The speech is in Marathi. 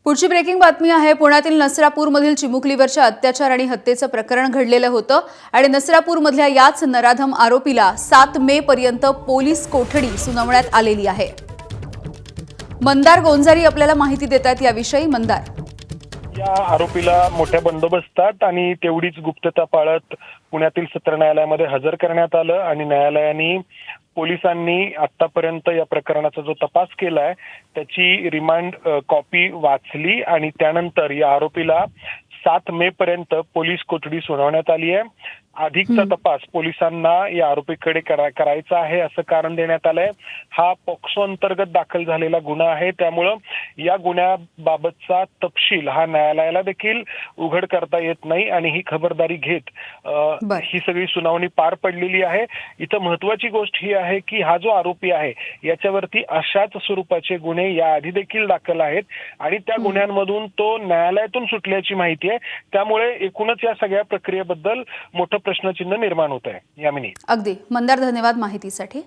पुढची ब्रेकिंग बातमी आहे। पुण्यातील नसरापूरमधील चिमुकलीवरच्या अत्याचार आणि हत्येचं प्रकरण घडलेलं होतं आणि नसरापूरमधल्या याच नराधम आरोपीला 7 मे पर्यंत पोलीस कोठडी सुनावण्यात आलेली आहे। मंदार गोंजारी आपल्याला माहिती देतात याविषयी। मंदार, या आरोपीला मोठ्या बंदोबस्तात आणि तेवढीच गुप्तता पाळत पुण्यातील सत्र न्यायालयामध्ये हजर करण्यात आलं आणि न्यायालयाने पोलिसांनी आतापर्यंत या प्रकरणाचा जो तपास केलाय त्याची रिमांड कॉपी वाचली आणि त्यानंतर या आरोपीला 7 मे पर्यंत पोलीस कोठडी सुनावण्यात आली आहे। अधिकचा तपास पोलिसांना या आरोपीकडे करायचा आहे असं कारण देण्यात आलंय। हा पॉक्सो अंतर्गत दाखल झालेला गुन्हा आहे, त्यामुळं या गुन्ह्याबाबतचा तपशील हा न्यायालयाला देखील उघड करता येत नाही आणि ही खबरदारी घेत ही सगळी सुनावणी पार पडलेली आहे। इथं महत्वाची गोष्ट ही आहे की हा जो आरोपी आहे याच्यावरती अशाच स्वरूपाचे गुन्हे याआधी देखील दाखल आहेत आणि त्या गुन्ह्यांमधून तो न्यायालयातून सुटल्याची माहिती आहे। त्यामुळे एकूणच या सगळ्या प्रक्रियेबद्दल मोठं प्रश्नचिन्ह निर्माण होत आहे। यामिनी, अगदी मंदार, धन्यवाद माहितीसाठी।